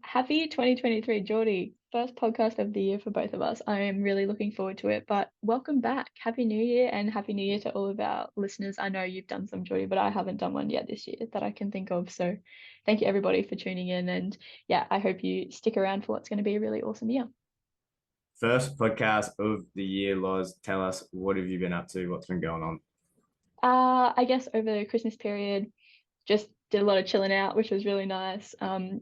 Happy 2023, Geordie. First podcast of the year for both of us. I am really looking forward to it, but welcome back. Happy New Year and Happy New Year to all of our listeners. I know you've done some, Geordie, but I haven't done one yet this year that I can think of. So thank you everybody for tuning in. And yeah, I hope you stick around for what's going to be a really awesome year. First podcast of the year, Loz. Tell us, what have you been up to? What's been going on? I guess over the Christmas period, just did a lot of chilling out, which was really nice.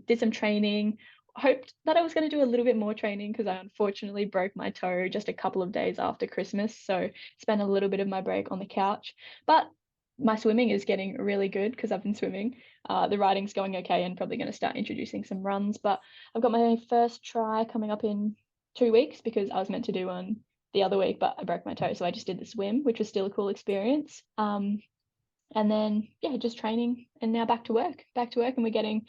Did some training. Hoped that I was going to do a little bit more training because I unfortunately broke my toe just a couple of days after Christmas. So spent a little bit of my break on the couch. But my swimming is getting really good because I've been swimming. The riding's going okay and probably going to start introducing some runs. But I've got my first try coming up in 2 weeks because I was meant to do one the other week, but I broke my toe. So I just did the swim, which was still a cool experience. And then yeah, just training and now back to work, and we're getting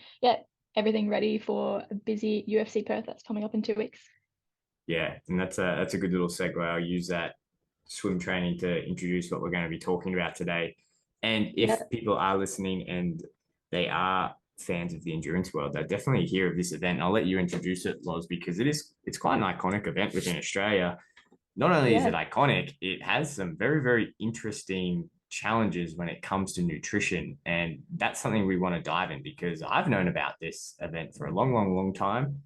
everything ready for a busy UFC Perth that's coming up in 2 weeks. Yeah, and that's a good little segue. I'll use that swim training to introduce what we're going to be talking about today. And Yeah. if people are listening and they are fans of the endurance world, they'll definitely hear of this event. I'll let you introduce it, Loz, because it's quite an iconic event within Australia. Not only is Yeah. it iconic, it has some very, very interesting challenges when it comes to nutrition. And that's something we want to dive in because I've known about this event for a long, long, long time.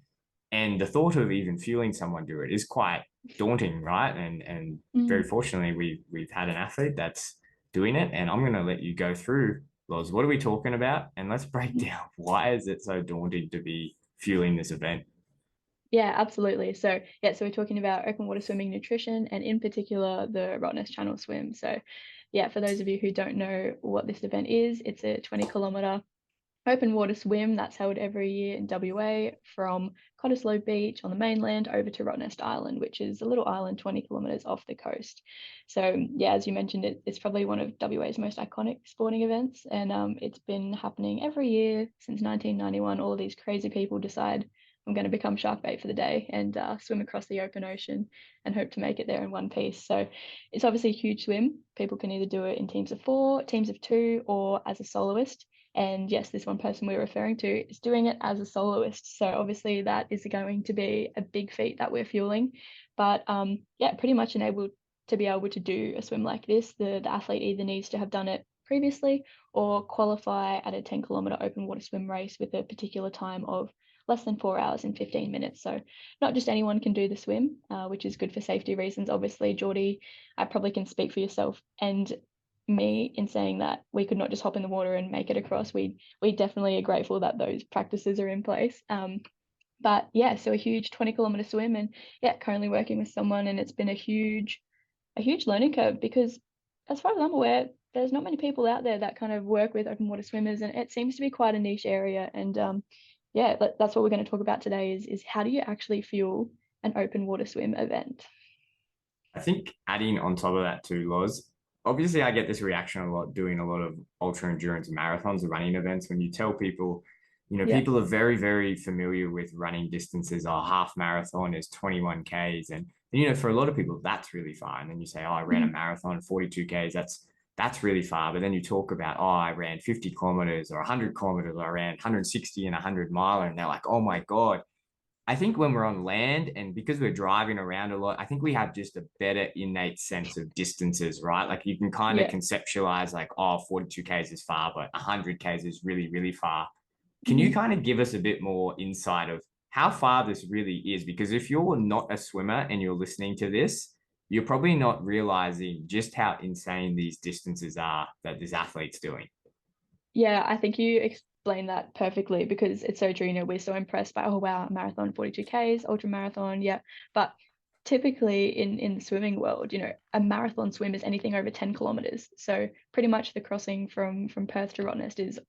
And the thought of even fueling someone do it is quite daunting, right? And very Mm. fortunately, we've had an athlete that's doing it. And I'm going to let you go through, Loz, what are we talking about? And let's break down why is it so daunting to be fueling this event? Yeah, absolutely. So we're talking about open water swimming nutrition and in particular the Rottnest Channel swim. So yeah, for those of you who don't know what this event is, it's a 20-kilometer open water swim that's held every year in WA from Cottlesloe Beach on the mainland over to Rottnest Island, which is a little island 20 kilometres off the coast. So yeah, as you mentioned, it's probably one of WA's most iconic sporting events, and it's been happening every year since 1991. All of these crazy people decide I'm going to become shark bait for the day and swim across the open ocean and hope to make it there in one piece. So it's obviously a huge swim. People can either do it in teams of 4, teams of 2, or as a soloist. And yes, this one person we're referring to is doing it as a soloist. So obviously that is going to be a big feat that we're fueling. But yeah, pretty much enabled to be able to do a swim like this, the athlete either needs to have done it previously or qualify at a 10-kilometer open water swim race with a particular time of less than 4 hours and 15 minutes. So not just anyone can do the swim, which is good for safety reasons. Obviously, Geordie, I probably can speak for yourself and me in saying that we could not just hop in the water and make it across. We definitely are grateful that those practices are in place. But yeah, so a huge 20-kilometer swim, and yeah, currently working with someone, and it's been a huge learning curve because, as far as I'm aware, there's not many people out there that kind of work with open water swimmers, and it seems to be quite a niche area. And yeah, that's what we're going to talk about today is how do you actually fuel an open water swim event? I think adding on top of that too, Loz, obviously I get this reaction a lot doing a lot of ultra endurance marathons, running events. When you tell people, Yeah. people are very, very familiar with running distances. Our half marathon is 21 Ks. And, for a lot of people, that's really far. And then you say, oh, I ran a Mhm. marathon, 42 Ks. That's really far. But then you talk about, oh, I ran 50 kilometers or 100 kilometers, or I ran 160 and 100 miler. And they're like, oh my God, I think when we're on land and because we're driving around a lot, I think we have just a better innate sense of distances, right? Like you can kind of Yeah. conceptualize like, oh, 42 Ks is far, but 100 Ks is really, really far. Can you Mhm. kind of give us a bit more insight of how far this really is? Because if you're not a swimmer and you're listening to this, you're probably not realizing just how insane these distances are that this athlete's doing. Yeah, I think you explained that perfectly because it's so true. We're so impressed by, oh wow, marathon 42 Ks, ultra marathon, yeah. But typically in the swimming world, a marathon swim is anything over 10 kilometers. So pretty much the crossing from Perth to Rottnest is,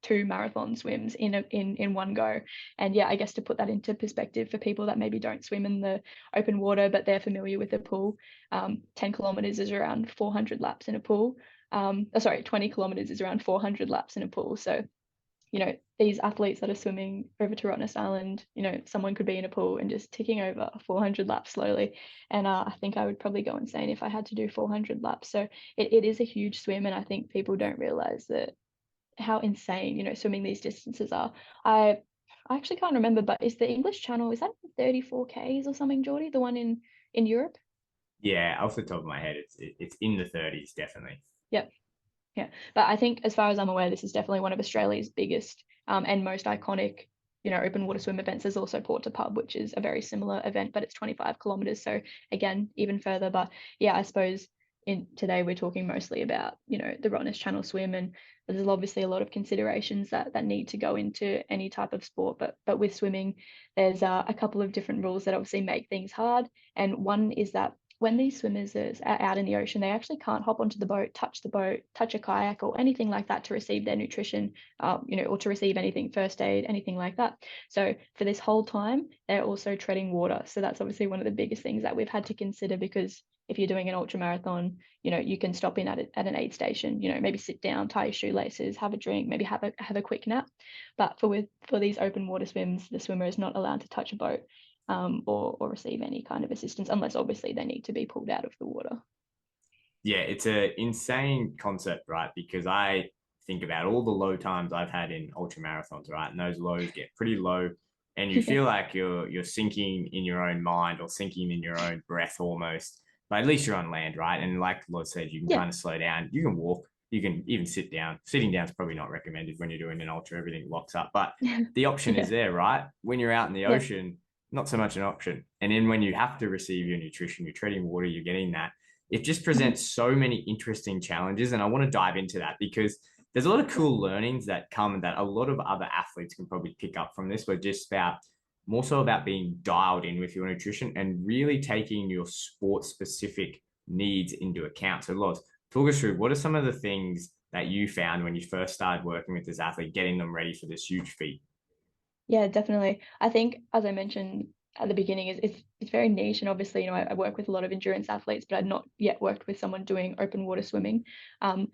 2 marathon swims in one go. And yeah, I guess to put that into perspective for people that maybe don't swim in the open water, but they're familiar with the pool, 10 kilometers is around 400 laps in a pool. Sorry, 20 kilometers is around 400 laps in a pool. So, these athletes that are swimming over to Rottnest Island, someone could be in a pool and just ticking over 400 laps slowly. And I think I would probably go insane if I had to do 400 laps. So it is a huge swim. And I think people don't realize that how insane, swimming these distances are. I I actually can't remember, but is the English Channel, is that 34 Ks or something, Geordie? The one in Europe? Yeah, off the top of my head, it's in the 30s, definitely. Yep. Yeah. But I think as far as I'm aware, this is definitely one of Australia's biggest and most iconic, open water swim events. There's also Port to Pub, which is a very similar event, but it's 25 kilometers. So again, even further. But yeah, I suppose in today we're talking mostly about, the Rottnest Channel swim, and there's obviously a lot of considerations that need to go into any type of sport. But with swimming, there's a couple of different rules that obviously make things hard. And one is that when these swimmers are out in the ocean, they actually can't hop onto the boat, touch a kayak or anything like that to receive their nutrition, or to receive anything, first aid, anything like that. So for this whole time, they're also treading water. So that's obviously one of the biggest things that we've had to consider, because if you're doing an ultra marathon, you can stop in at an aid station, maybe sit down, tie your shoelaces, have a drink, maybe have a quick nap. But for these open water swims, the swimmer is not allowed to touch a boat, or receive any kind of assistance, unless obviously they need to be pulled out of the water. Yeah, it's an insane concept, right? Because I think about all the low times I've had in ultra marathons, right? And those lows get pretty low, and you Yeah, feel like you're sinking in your own mind or sinking in your own breath almost. But at least you're on land, right? And like Loz said, you can yeah, kind of slow down. You can walk. You can even sit down. Sitting down is probably not recommended when you're doing an ultra. Everything locks up. But the option is yeah, there, right? When you're out in the yeah. ocean, not so much an option. And then when you have to receive your nutrition, you're treading water, you're getting that, it just Mhm. presents so many interesting challenges. And I want to dive into that because there's a lot of Yeah. cool learnings that come that a lot of other athletes can probably pick up from this. But just about more so about being dialed in with your nutrition and really taking your sport specific needs into account. So, Loz, talk us through what are some of the things that you found when you first started working with this athlete, getting them ready for this huge feat? Yeah, definitely. I think, as I mentioned at the beginning, is it's very niche, and obviously, I work with a lot of endurance athletes, but I've not yet worked with someone doing open water swimming. Um,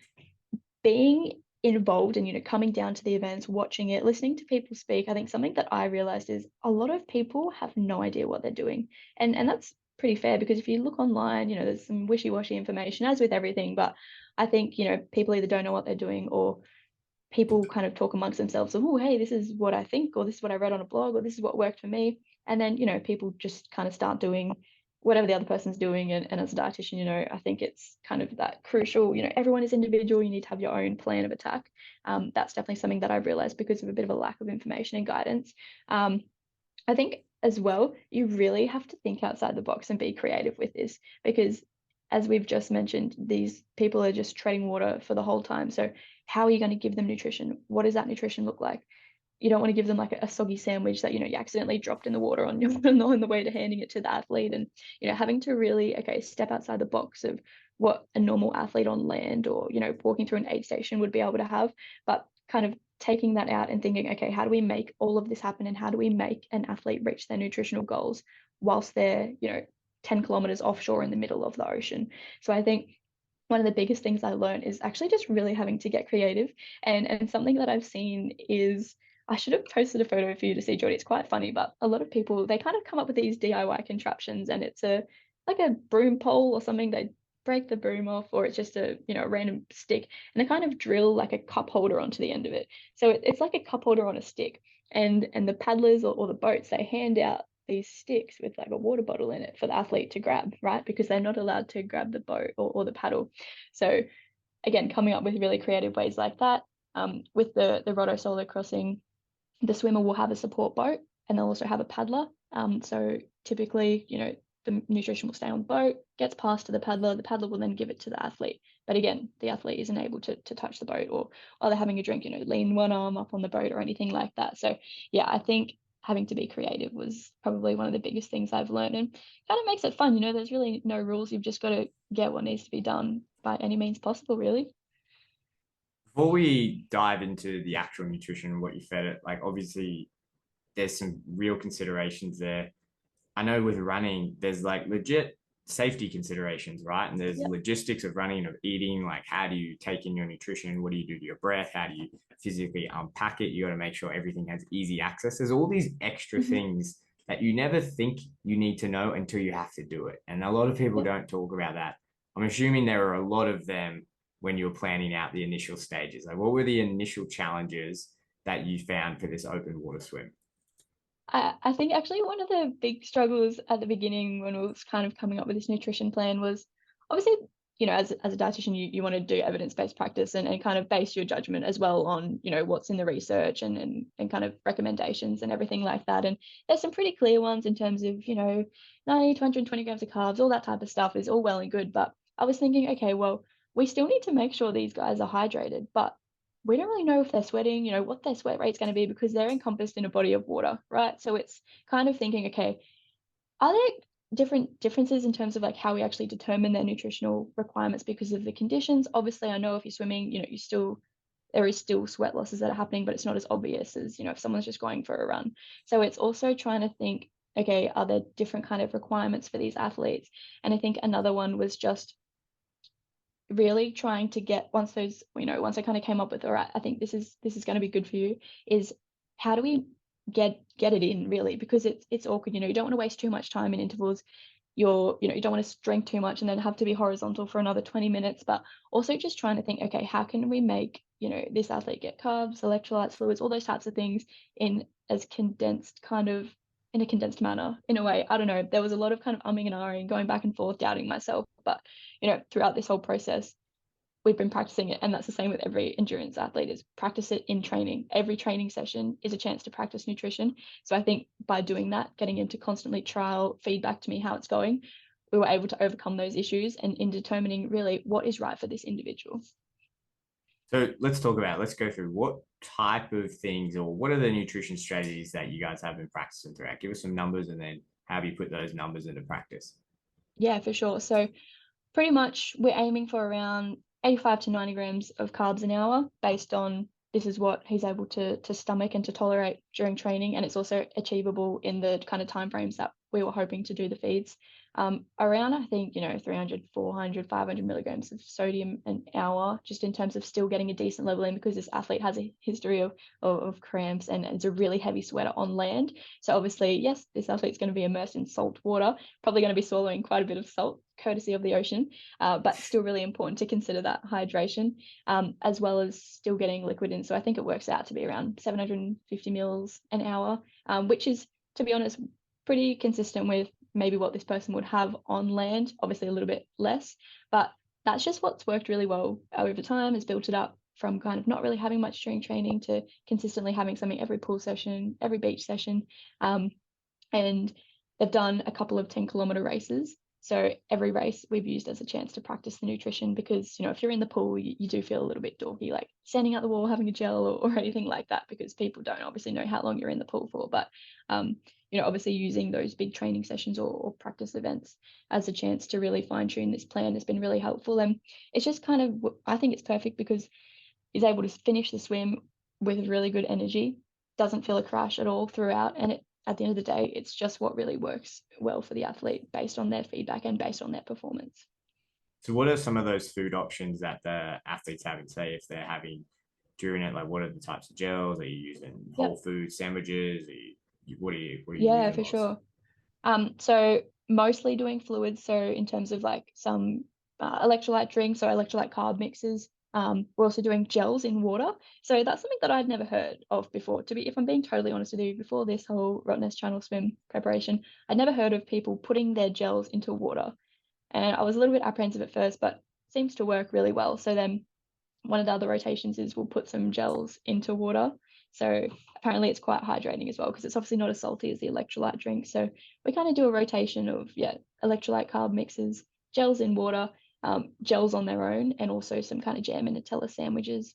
Being involved and, coming down to the events, watching it, listening to people speak, I think something that I realized is a lot of people have no idea what they're doing, and that's pretty fair, because if you look online, there's some wishy-washy information, as with everything. But I think, people either don't know what they're doing, or people kind of talk amongst themselves of, oh, hey, this is what I think, or this is what I read on a blog, or this is what worked for me. And then, people just kind of start doing whatever the other person's doing. And as a dietitian, I think it's kind of that crucial, everyone is individual. You need to have your own plan of attack. That's definitely something that I've realized because of a bit of a lack of information and guidance. I think as well, you really have to think outside the box and be creative with this, because as we've just mentioned, these people are just treading water for the whole time. So how are you going to give them nutrition? What does that nutrition look like? You don't want to give them like a soggy sandwich that, you accidentally dropped in the water on your on the way to handing it to the athlete. And, having to really, okay, step outside the box of what a normal athlete on land, or, walking through an aid station would be able to have, but kind of taking that out and thinking, okay, how do we make all of this happen, and how do we make an athlete reach their nutritional goals whilst they're, 10 kilometers offshore in the middle of the ocean? So I think one of the biggest things I learned is actually just really having to get creative. And something that I've seen is, I should have posted a photo for you to see, Jordy. It's quite funny, but a lot of people, they kind of come up with these DIY contraptions, and it's like a broom pole or something. They break the broom off, or it's just a, a random stick, and they kind of drill like a cup holder onto the end of it. So it's like a cup holder on a stick. And the paddlers, or the boats, they hand out these sticks with like a water bottle in it for the athlete to grab, right? Because they're not allowed to grab the boat, or the paddle. So again, coming up with really creative ways like that. With the Roto Solo crossing, the swimmer will have a support boat, and they'll also have a paddler. So typically, the nutrition will stay on the boat, gets passed to the paddler will then give it to the athlete. But again, the athlete isn't able to touch the boat, or while they're having a drink, lean one arm up on the boat or anything like that. So yeah, I think having to be creative was probably one of the biggest things I've learned, and kind of makes it fun. There's really no rules. You've just got to get what needs to be done by any means possible, really. Before we dive into the actual nutrition, what you fed it, like obviously there's some real considerations there. I know with running, there's like legit safety considerations, right? And there's Yep. logistics of running, of eating, like how do you take in your nutrition? What do you do to your breath? How do you physically unpack it? You got to make sure everything has easy access. There's all these extra Hmm. things that you never think you need to know until you have to do it. And a lot of people Yep. don't talk about that. I'm assuming there are a lot of them when you were planning out the initial stages. Like what were the initial challenges that you found for this open water swim? I think actually one of the big struggles at the beginning when we was kind of coming up with this nutrition plan was obviously, as a dietitian, you want to do evidence-based practice and kind of base your judgment as well on, what's in the research and kind of recommendations and everything like that. And there's some pretty clear ones in terms of, 90 to 120 grams of carbs, all that type of stuff is all well and good. But I was thinking, okay, well, we still need to make sure these guys are hydrated, but we don't really know if they're sweating, what their sweat rate's going to be because they're encompassed in a body of water, right? So it's kind of thinking, okay, are there differences in terms of like how we actually determine their nutritional requirements because of the conditions? Obviously, I know if you're swimming, there is still sweat losses that are happening, but it's not as obvious as, if someone's just going for a run. So it's also trying to think, okay, are there different kind of requirements for these athletes? And I think another one was just really trying to get once I kind of came up with, all right, I think this is going to be good for you, is how do we get it in really, because it's awkward, you don't want to waste too much time in intervals. You don't want to drink too much and then have to be horizontal for another 20 minutes, but also just trying to think, okay, how can we make, this athlete get carbs, electrolytes, fluids, all those types of things in as condensed kind of in a condensed manner. In a way, I don't know, there was a lot of kind of umming and ahhing, going back and forth, doubting myself, but throughout this whole process, we've been practicing it. And that's the same with every endurance athlete, is practice it in training. Every training session is a chance to practice nutrition. So I think by doing that, getting into constantly trial feedback to me how it's going, we were able to overcome those issues and in determining really what is right for this individual. So let's go through what type of things or what are the nutrition strategies that you guys have been practicing throughout. Give us some numbers and then how do you put those numbers into practice? Yeah, for sure. So pretty much we're aiming for around 85 to 90 grams of carbs an hour based on this is what he's able to stomach and to tolerate during training. And it's also achievable in the kind of timeframes that we were hoping to do the feeds. Around, I think, 300, 400, 500 milligrams of sodium an hour, just in terms of still getting a decent level in, because this athlete has a history of cramps and is a really heavy sweater on land. So obviously, yes, this athlete's going to be immersed in salt water, probably going to be swallowing quite a bit of salt, courtesy of the ocean, but still really important to consider that hydration, as well as still getting liquid in. So I think it works out to be around 750 mils an hour, which is, to be honest, pretty consistent with maybe what this person would have on land, obviously a little bit less, but that's just what's worked really well over time, has built it up from kind of not really having much during training to consistently having something every pool session, every beach session. And they've done a couple of 10-kilometer races. So every race we've used as a chance to practice the nutrition, because, if you're in the pool, you do feel a little bit dorky, like standing at the wall, having a gel or anything like that, because people don't obviously know how long you're in the pool for. But, obviously using those big training sessions or practice events as a chance to really fine tune this plan has been really helpful. And it's just kind of, I think it's perfect because he's able to finish the swim with really good energy, doesn't feel a crash at all throughout. And at the end of the day, it's just what really works well for the athlete based on their feedback and based on their performance. So what are some of those food options that the athletes have? Say if they're having during it, like what are the types of gels? Are you using whole Yep. food sandwiches? What are you Yeah, using, for Loz? sure. So mostly doing fluids. So in terms of like some electrolyte drinks or electrolyte carb mixes. We're also doing gels in water. So that's something that I'd never heard of before. If I'm being totally honest with you, before this whole Rottnest Channel swim preparation, I'd never heard of people putting their gels into water. And I was a little bit apprehensive at first, but seems to work really well. So then one of the other rotations is we'll put some gels into water. So apparently it's quite hydrating as well, because it's obviously not as salty as the electrolyte drink. So we kind of do a rotation of, electrolyte carb mixes, gels in water, gels on their own, and also some kind of jam and Nutella sandwiches,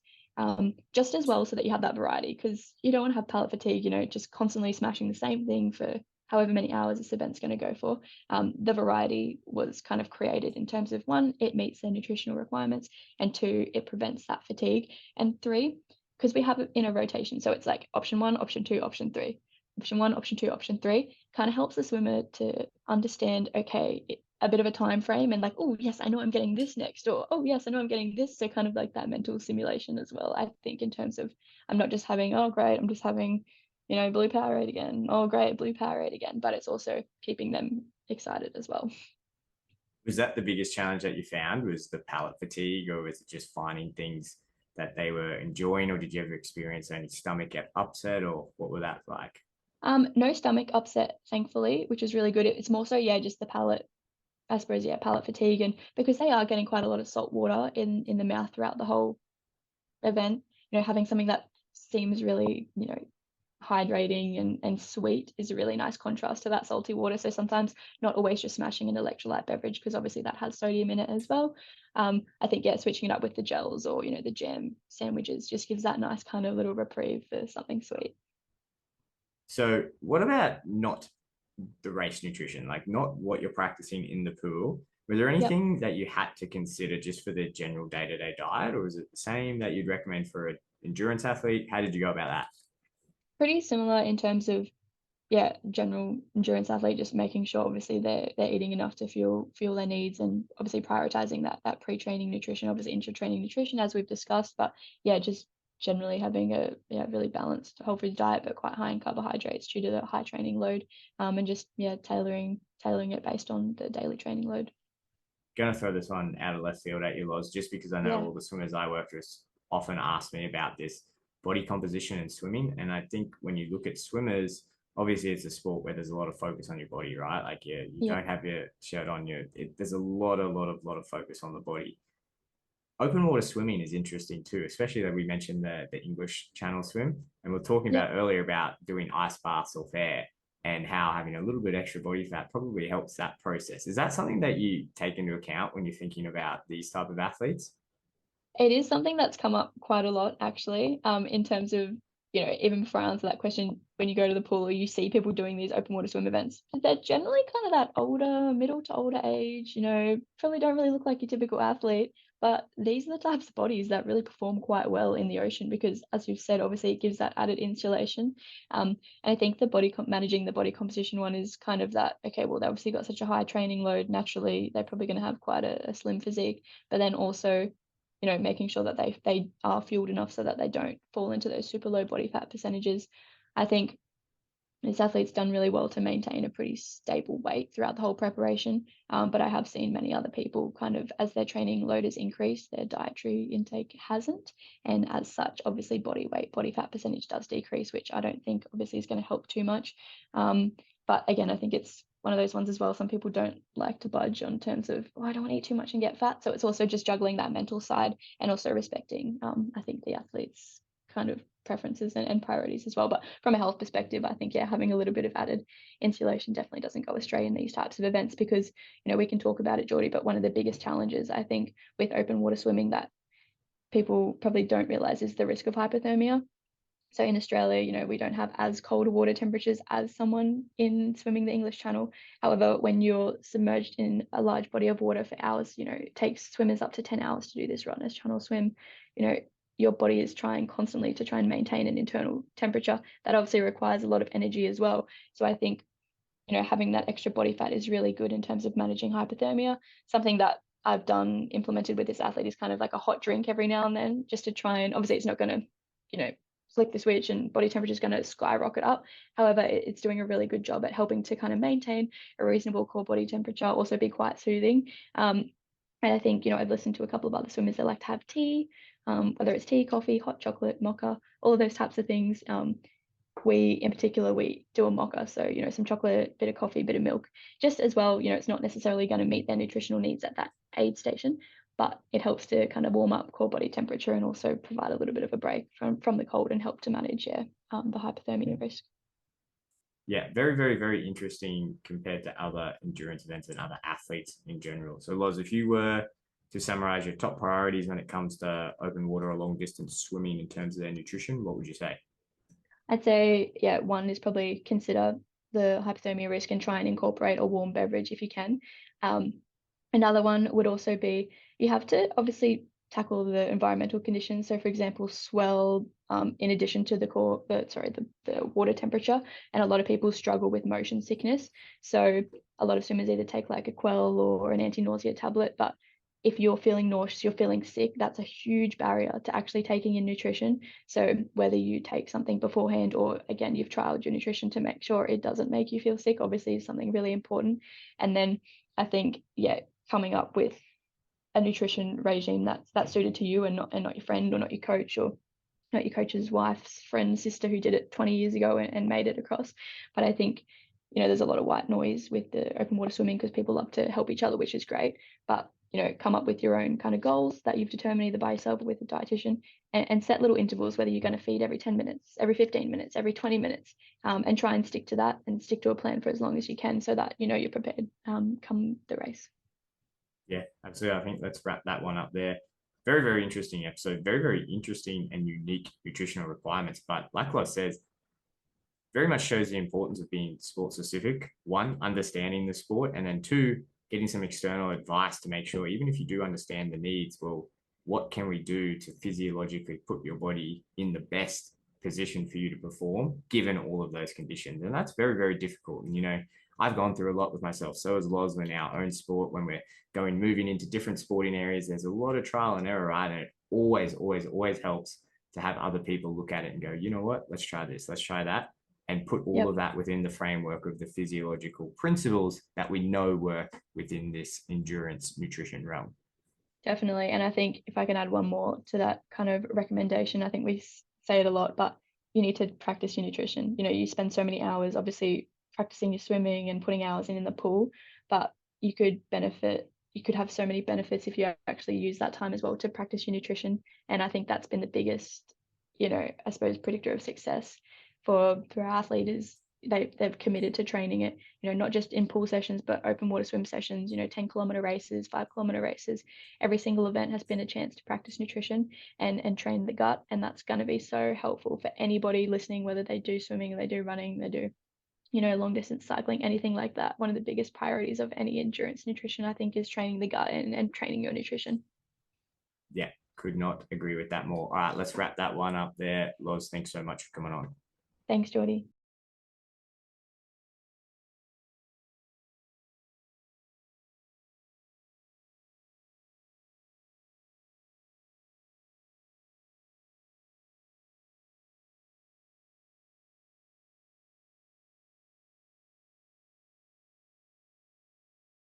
just as well, so that you have that variety, because you don't want to have palate fatigue, just constantly smashing the same thing for however many hours this event's going to go for. The variety was kind of created in terms of, one, it meets their nutritional requirements, and two, it prevents that fatigue, and three, because we have it in a rotation, so it's like option one, option two, option three, option one, option two, option three, kind of helps the swimmer to understand, okay, a bit of a time frame, and like, oh yes, I know I'm getting this next, or oh yes, I know I'm getting this. So kind of like that mental simulation as well, I think, in terms of, I'm not just having, oh great, I'm just having, blue Powerade again, oh great, blue Powerade again, but it's also keeping them excited as well. Was that the biggest challenge that you found? Was the palate fatigue, or was it just finding things that they were enjoying, or did you ever experience any stomach get upset, or what were that like? No stomach upset, thankfully, which is really good. It's more so, yeah, just the palate, I suppose, yeah, palate fatigue, and because they are getting quite a lot of salt water in the mouth throughout the whole event, having something that seems really, hydrating and sweet is a really nice contrast to that salty water. So sometimes not always just smashing an electrolyte beverage, because obviously that has sodium in it as well. I think, yeah, switching it up with the gels or, the jam sandwiches just gives that nice kind of little reprieve for something sweet. So what about not the race nutrition, like not what you're practicing in the pool? Was there Yep. anything that you had to consider just for the general day-to-day diet, or was it the same that you'd recommend for an endurance athlete? How did you go about that? Pretty similar in terms of, yeah, general endurance athlete, just making sure obviously they're eating enough to fuel their needs, and obviously prioritizing that pre-training nutrition, obviously intra-training nutrition as we've discussed. But yeah, just generally having a, yeah, really balanced whole food diet, but quite high in carbohydrates due to the high training load. And just, yeah, tailoring it based on the daily training load. Going to throw this one out of left field at you, Loz, just because I know Yeah. all the swimmers I work with often ask me about this body composition and swimming. And I think when you look at swimmers, obviously it's a sport where there's a lot of focus on your body, right? Like, yeah, you Yeah. don't have your shirt on, there's a lot of focus on the body. Open water swimming is interesting too, especially that we mentioned the English Channel swim, and we're talking Yeah. about earlier about doing ice baths or fair, and how having a little bit extra body fat probably helps that process. Is that something that you take into account when you're thinking about these type of athletes? It is something that's come up quite a lot, actually, in terms of, even before I answer that question, when you go to the pool or you see people doing these open water swim events, they're generally kind of that older, middle to older age, probably don't really look like your typical athlete. But these are the types of bodies that really perform quite well in the ocean because, as you've said, obviously it gives that added insulation. And I think the managing the body composition one is kind of that, okay, well, they obviously got such a high training load. Naturally, they're probably going to have quite a slim physique, but then also making sure that they are fueled enough so that they don't fall into those super low body fat percentages. I think this athlete's done really well to maintain a pretty stable weight throughout the whole preparation. But I have seen many other people kind of, as their training load has increased, their dietary intake hasn't. And as such, obviously body weight, body fat percentage does decrease, which I don't think obviously is going to help too much. But again, I think it's one of those ones as well. Some people don't like to budge on terms of, oh, I don't want to eat too much and get fat. So it's also just juggling that mental side and also respecting, I think, the athlete's kind of preferences and priorities as well. But from a health perspective, I think, yeah, having a little bit of added insulation definitely doesn't go astray in these types of events because, we can talk about it, Geordie, but one of the biggest challenges, I think, with open water swimming that people probably don't realize is the risk of hypothermia. So in Australia, we don't have as cold water temperatures as someone in swimming the English Channel. However, when you're submerged in a large body of water for hours, it takes swimmers up to 10 hours to do this Rottnest Channel swim. Your body is trying constantly to try and maintain an internal temperature. That obviously requires a lot of energy as well. So I think, having that extra body fat is really good in terms of managing hypothermia. Something that I've implemented with this athlete is kind of like a hot drink every now and then, just to try and, obviously it's not going to, flick the switch and body temperature is going to skyrocket up. However, it's doing a really good job at helping to kind of maintain a reasonable core body temperature, also be quite soothing. And I think, I've listened to a couple of other swimmers that like to have tea, whether it's tea, coffee, hot chocolate, mocha, all of those types of things. In particular, we do a mocha. So, some chocolate, bit of coffee, bit of milk, just as well, it's not necessarily going to meet their nutritional needs at that aid station, but it helps to kind of warm up core body temperature and also provide a little bit of a break from the cold and help to manage, the hypothermia risk. Yeah, very, very, very interesting compared to other endurance events and other athletes in general. So, Loz, if you were to summarize your top priorities when it comes to open water or long distance swimming in terms of their nutrition, what would you say? I'd say, yeah, one is probably consider the hypothermia risk and try and incorporate a warm beverage if you can. Um, Another one would also be you have to obviously tackle the environmental conditions. So, for example, swell, in addition to the water temperature, and a lot of people struggle with motion sickness. So, a lot of swimmers either take like a Quell or an anti-nausea tablet, but if you're feeling nauseous, you're feeling sick, that's a huge barrier to actually taking in nutrition. So whether you take something beforehand or again, you've trialed your nutrition to make sure it doesn't make you feel sick, obviously is something really important. And then I think, yeah, coming up with a nutrition regime that's suited to you and not your friend or not your coach or not your coach's wife's friend, sister who did it 20 years ago and made it across. But I think, there's a lot of white noise with the open water swimming because people love to help each other, which is great. But, come up with your own kind of goals that you've determined either by yourself or with a dietitian, and set little intervals, whether you're going to feed every 10 minutes, every 15 minutes, every 20 minutes, and try and stick to that and stick to a plan for as long as you can so that, you're prepared come the race. Yeah, absolutely. I think let's wrap that one up there. Very, very interesting episode. Very, very interesting and unique nutritional requirements. But like Loz says, very much shows the importance of being sport specific. One, understanding the sport, and then two, getting some external advice to make sure, even if you do understand the needs, well, what can we do to physiologically put your body in the best position for you to perform, given all of those conditions? And that's very, very difficult. And, I've gone through a lot with myself. So as Loz, in our own sport, when we're moving into different sporting areas, there's a lot of trial and error, right? And it always, always, always helps to have other people look at it and go, you know what, let's try this, let's try that, and put all of that within the framework of the physiological principles that we know work within this endurance nutrition realm. Definitely. And I think if I can add one more to that kind of recommendation, I think we say it a lot, but you need to practice your nutrition. You spend so many hours, obviously, practicing your swimming and putting hours in the pool, but you could have so many benefits if you actually use that time as well to practice your nutrition. And I think that's been the biggest, I suppose, predictor of success for our athletes is they've committed to training it, not just in pool sessions, but open water swim sessions, 10-kilometer races, 5-kilometer races. Every single event has been a chance to practice nutrition and train the gut. And that's going to be so helpful for anybody listening, whether they do swimming or they do running, they do, long distance cycling, anything like that. One of the biggest priorities of any endurance nutrition, I think, is training the gut and training your nutrition. Yeah, could not agree with that more. All right, let's wrap that one up there. Loz, thanks so much for coming on. Thanks, Geordie.